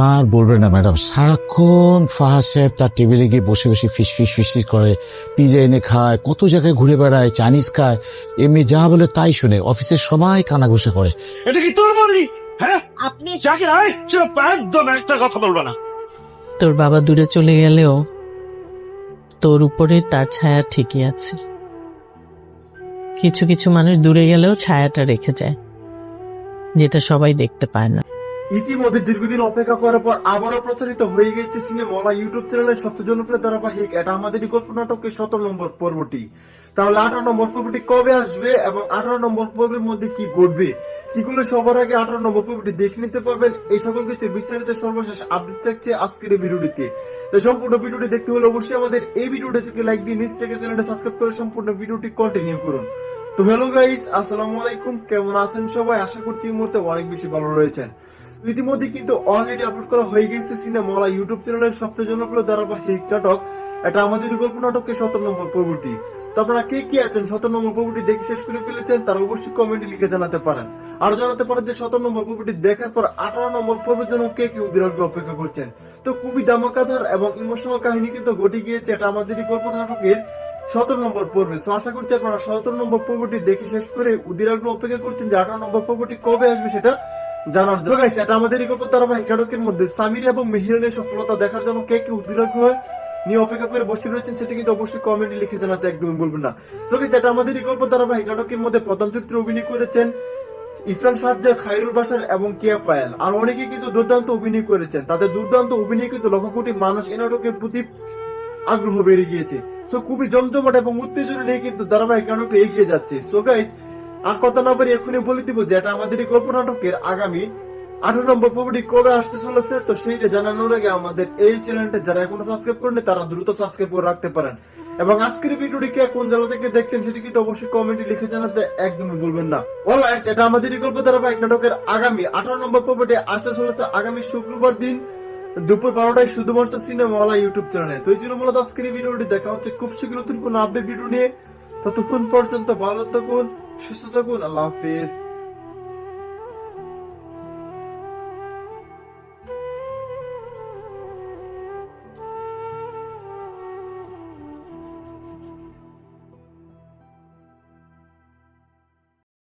আর বলবেন না ম্যাডাম, সারাক্ষণ ফাহাদ সাহেব তার টেবিলে গিয়ে বসে বসে ফিস ফিস ফিস ফিস করে, পিজা এনে খায়, কত জায়গায় ঘুরে বেড়ায়, চাইনিজ খায়, এমনি যা বলে তাই শুনে, অফিসের সবাই কানাঘুষা করে। এটা কি তোর বাড়ি? হ্যাঁ, আপনি জাকির একদম একটা কথা বলবো না। তোর বাবা দূরে চলে গেলেও তোর উপরে তার ছায়া ঠিকই আছে। কিছু কিছু মানুষ দূরে গেলেও ছায়াটা রেখে যায়, যেটা সবাই দেখতে পায় না। ইতিমধ্যে দীর্ঘদিন অপেক্ষা করার পর আবারও প্রচারিত হয়ে গেছে সিনেমা ইউটিউব চ্যানেলের সবচেয়ে জনপ্রিয় ধারাবাহিক এটা আমাদেরই গল্প নাটকের 17 নম্বর পর্বটি। তাহলে 18 নম্বর পর্বটি কবে আসবে এবং 18 নম্বর পর্বের মধ্যে কি ঘটবে, কি করলে সবার আগে 18 নম্বর পর্বটি দেখে নিতে পারবেন, এই সকল কিছু বিস্তারিত সর্বশেষ আপডেট থাকছে আজকের এই ভিডিওটিতে। তাই সম্পূর্ণ ভিডিওটি দেখতে হলে অবশ্যই আমাদের এই ভিডিওটি থেকে লাইক দিয়ে নিচ থেকে চ্যানেলটা সাবস্ক্রাইব করে সম্পূর্ণ ভিডিওটি কন্টিনিউ করুন। তো হ্যালো গাইস, আসসালামু আলাইকুম, কেমন আছেন সবাই? আশা করছি এই মুহূর্তে অনেক বেশি ভালো রয়েছেন। ইতিমধ্যে কিন্তু অলরেডি আপলোড করা হয়ে গেছে সিনেমা ইউটিউব চ্যানেলের সবচেয়ে জনপ্রিয় ধারাবাহিক নাটক এটা আমাদের গল্প নাটকের 17 নম্বর পর্বটি। তো আপনারা কে কে আছেন 17 নম্বর পর্বটি দেখে শেষ করে ফেলেছেন তারা অবশ্যই কমেন্টে লিখে জানাতে পারেন। আর জানাতে পারেন যে 17 নম্বর পর্বটি দেখার পর 18 নম্বর পর্বের জন্য কে কে উদ্দীর্ঘ অপেক্ষা করছেন। তো খুবই ধামাকাদার এবং ইমোশনাল কাহিনী কিন্তু ঘটে গিয়েছে এটা আমাদের গল্প নাটকের 17 নম্বর পর্বে। তো আশা করছি আপনারা 17 নম্বর পর্বটি দেখে শেষ করে উদ্দীর্ঘ অপেক্ষা করছেন যে 18 নম্বর পর্বটি কবে আসবে সেটা জানার জন্য। এটা আমাদের গল্প ধারাবাহিক নাটকের মধ্যে সামির এবং মেহিরানের সফলতা দেখার জন্য কে কে উদ্দীর্ঘ হয়ে নিয়ে অপেক্ষা করে বসে রয়েছেন সেটা কিন্তু অবশ্যই কমেন্টে লিখে জানাতে একদম বলবেন না। এটা আমাদের গল্প ধারাবাহিক নাটকের মধ্যে প্রধান চরিত্রে অভিনয় করেছেন ইরফান সাজ্জাদ, খায়রুল বাশার এবং কিয়া পায়েল। আর অনেকে কিন্তু দুর্দান্ত অভিনয় করেছেন, তাদের দুর্দান্ত অভিনয় কিন্তু লক্ষ কোটি মানুষ এই নাটকের প্রতি আগ্রহ বেড়ে গিয়েছে। সো খুবই জমজমাট এবং উত্তেজনা নিয়ে কিন্তু ধারাবাহিক নাটকটি এগিয়ে যাচ্ছে। সো গাইস, আর কথা না বলে এখনই বলে দিব যে এটা আমাদের গল্প নাটকের আগামী 18 নম্বর পর্বটি কবে আসতে চলেছে। তো সেইটা জানানোর আগে আমাদের এই চ্যানেলটা যারা এখনো সাবস্ক্রাইব করেনি তারা দ্রুত সাবস্ক্রাইব করে রাখতে পারেন। এবং আজকের ভিডিওটি কে কোন জেলা থেকে দেখছেন সেটি কিন্তু অবশ্যই কমেন্টে লিখে জানাতে একদমই ভুলবেন না। অলরাইট, এটা আমাদের গল্প ধারাবাহিক নাটকের আগামী 18 নম্বর পর্বটি আসতে চলেছে আগামী শুক্রবার দিন দুপুর 12টায় শুধুমাত্র সিনেমাওয়ালা ইউটিউব চ্যানেলে। তো এই জন্য মূলত আজকের এই ভিডিওটি দেখা হচ্ছে খুব শীঘ্র নতুন কোন আপডেট ভিডিও নিয়ে। ততক্ষণ পর্যন্ত ভালো থাকুন, সুস্থ থাকুন, আল্লাহ হাফেজ।